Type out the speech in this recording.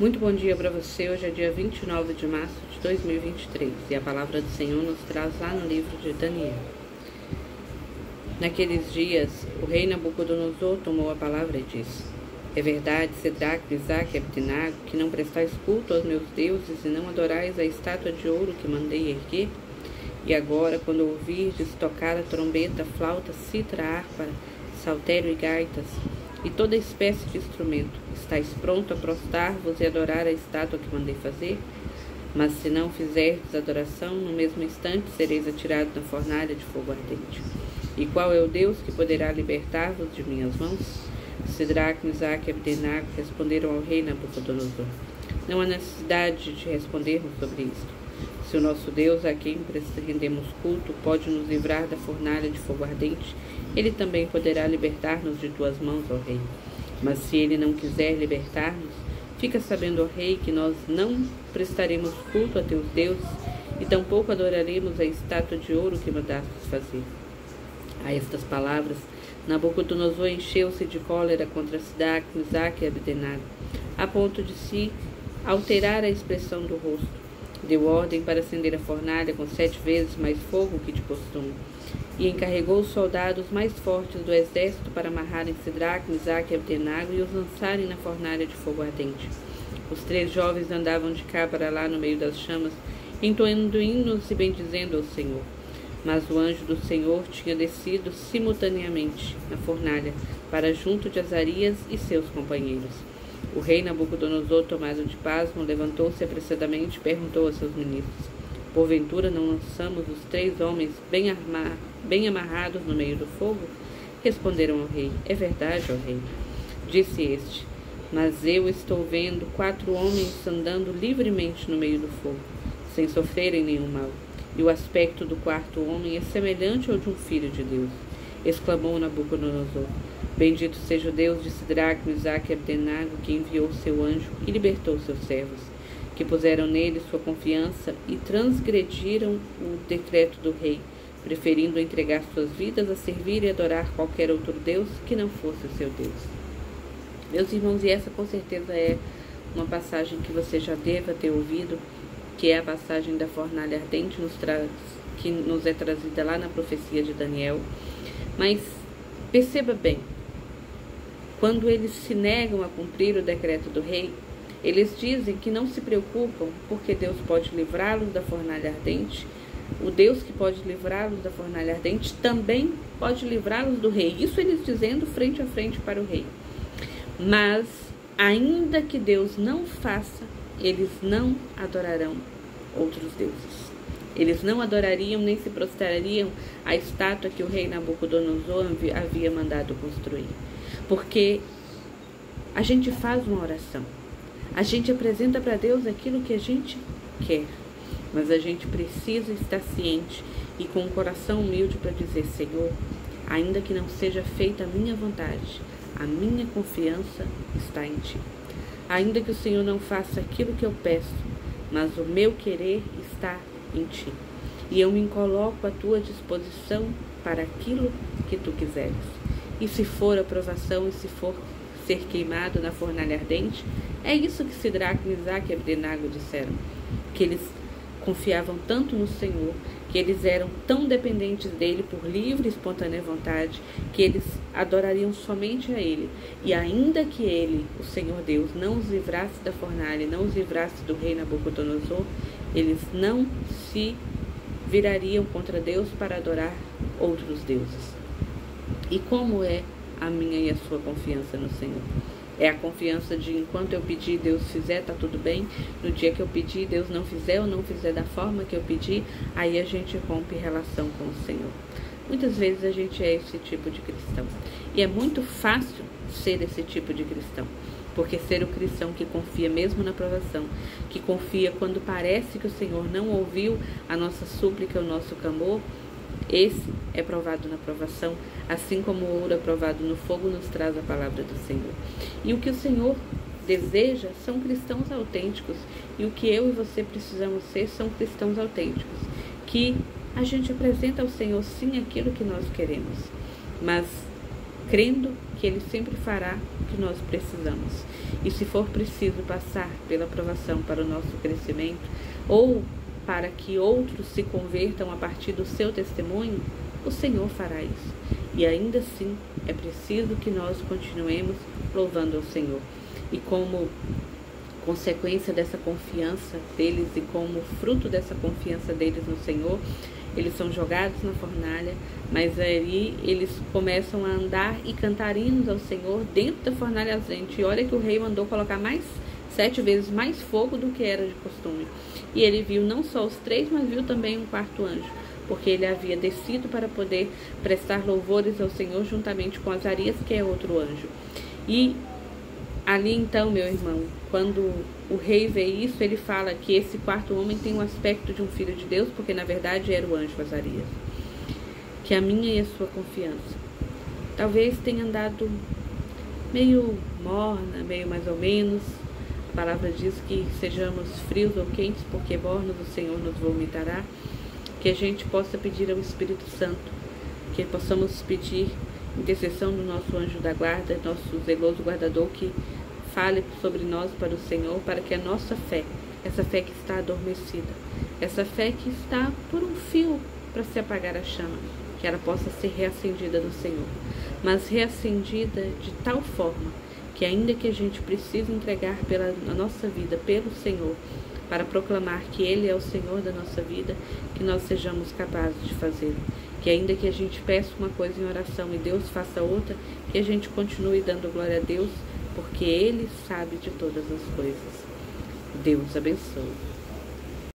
Muito bom dia para você. Hoje é dia 29 de março de 2023 e a palavra do Senhor nos traz lá no livro de Daniel. Naqueles dias, o rei Nabucodonosor tomou a palavra e disse: É verdade, Cedraque, Mesaque e Abdenago, que não prestais culto aos meus deuses e não adorais a estátua de ouro que mandei erguer? E agora, quando ouvirdes tocar a trombeta, flauta, cítara, harpa, saltério e gaitas, e toda espécie de instrumento, estáis pronto a prostrar-vos e adorar a estátua que mandei fazer? Mas se não fizerdes adoração, no mesmo instante sereis atirados na fornalha de fogo ardente. E qual é o Deus que poderá libertar-vos de minhas mãos? Cedraque, Mesaque e Abdenago responderam ao rei Nabucodonosor: Não há necessidade de respondermos sobre isto. Se o nosso Deus, a quem rendemos culto, pode nos livrar da fornalha de fogo ardente, ele também poderá libertar-nos de tuas mãos, ó rei. Mas se ele não quiser libertar-nos, fica sabendo, ó rei, que nós não prestaremos culto a teus deuses e tampouco adoraremos a estátua de ouro que mandastes fazer. A estas palavras, Nabucodonosor encheu-se de cólera contra Cedraque, Mesaque e Abdenago, a ponto de se alterar a expressão do rosto. Deu ordem para acender a fornalha com 7 vezes mais fogo que de costume, e encarregou os soldados mais fortes do exército para amarrarem Cedraque, Mesaque e Abdenago e os lançarem na fornalha de fogo ardente. Os 3 jovens andavam de cá para lá no meio das chamas, entoando hinos e bendizendo ao Senhor. Mas o anjo do Senhor tinha descido simultaneamente na fornalha para junto de Azarias e seus companheiros. O rei Nabucodonosor, tomado de pasmo, levantou-se apressadamente e perguntou a seus ministros: Porventura não lançamos os 3 homens bem amarrados no meio do fogo? Responderam ao rei: É verdade, ó rei. Disse este: Mas eu estou vendo 4 homens andando livremente no meio do fogo, sem sofrerem nenhum mal. E o aspecto do 4º homem é semelhante ao de um filho de Deus. Exclamou Nabucodonosor: Bendito seja o Deus de Cedraque, Mesaque e Abdenago, que enviou seu anjo e libertou seus servos, que puseram nele sua confiança e transgrediram o decreto do rei, preferindo entregar suas vidas a servir e adorar qualquer outro Deus que não fosse o seu Deus. Meus irmãos, e essa com certeza é uma passagem que você já deva ter ouvido, que é a passagem da fornalha ardente que nos é trazida lá na profecia de Daniel. Mas perceba bem, quando eles se negam a cumprir o decreto do rei, eles dizem que não se preocupam porque Deus pode livrá-los da fornalha ardente. O Deus que pode livrá-los da fornalha ardente também pode livrá-los do rei. Isso eles dizendo frente a frente para o rei. Mas, ainda que Deus não faça, eles não adorarão outros deuses. Eles não adorariam nem se prostrariam à estátua que o rei Nabucodonosor havia mandado construir. Porque a gente faz uma oração, a gente apresenta para Deus aquilo que a gente quer, mas a gente precisa estar ciente e com um coração humilde para dizer: Senhor, ainda que não seja feita a minha vontade, a minha confiança está em Ti. Ainda que o Senhor não faça aquilo que eu peço, mas o meu querer está em Ti. E eu me coloco à Tua disposição para aquilo que Tu quiseres. E se for aprovação e se for ser queimado na fornalha ardente, é isso que Cedraque, Mesaque e Abdenago disseram, que eles confiavam tanto no Senhor, que eles eram tão dependentes dele por livre e espontânea vontade, que eles adorariam somente a ele. E ainda que ele, o Senhor Deus, não os livrasse da fornalha, não os livrasse do rei Nabucodonosor, eles não se virariam contra Deus para adorar outros deuses. E como é a minha e a sua confiança no Senhor? É a confiança de enquanto eu pedir, Deus fizer, tá tudo bem. No dia que eu pedir, Deus não fizer ou não fizer da forma que eu pedi, aí a gente rompe relação com o Senhor. Muitas vezes a gente é esse tipo de cristão. E é muito fácil ser esse tipo de cristão. Porque ser o cristão que confia mesmo na provação, que confia quando parece que o Senhor não ouviu a nossa súplica, o nosso clamor, esse é provado na provação, assim como o ouro é provado no fogo, nos traz a palavra do Senhor. E o que o Senhor deseja são cristãos autênticos. E o que eu e você precisamos ser são cristãos autênticos. Que a gente apresenta ao Senhor sim aquilo que nós queremos, mas crendo que Ele sempre fará o que nós precisamos. E se for preciso passar pela provação para o nosso crescimento, ou para que outros se convertam a partir do seu testemunho, o Senhor fará isso. E ainda assim é preciso que nós continuemos louvando ao Senhor. E como consequência dessa confiança deles e como fruto dessa confiança deles no Senhor, eles são jogados na fornalha, mas aí eles começam a andar e cantar hinos ao Senhor dentro da fornalha ardente. E olha que o rei mandou colocar 7 vezes mais fogo do que era de costume. E ele viu não só os 3, mas viu também um 4º anjo, porque ele havia descido para poder prestar louvores ao Senhor juntamente com Azarias, que é outro anjo. E ali então, meu irmão, quando o rei vê isso, ele fala que esse 4º homem tem o aspecto de um filho de Deus, porque na verdade era o anjo Azarias. Que a minha e a sua confiança talvez tenha andado meio morna, meio mais ou menos. A palavra diz que sejamos frios ou quentes, porque mornos o Senhor nos vomitará. Que a gente possa pedir ao Espírito Santo, que possamos pedir intercessão do nosso anjo da guarda, nosso zeloso guardador, que fale sobre nós para o Senhor, para que a nossa fé, essa fé que está adormecida, essa fé que está por um fio para se apagar a chama, que ela possa ser reacendida no Senhor, mas reacendida de tal forma que ainda que a gente precise entregar a nossa vida pelo Senhor, para proclamar que Ele é o Senhor da nossa vida, que nós sejamos capazes de fazê-lo. Que ainda que a gente peça uma coisa em oração e Deus faça outra, que a gente continue dando glória a Deus, porque Ele sabe de todas as coisas. Deus abençoe.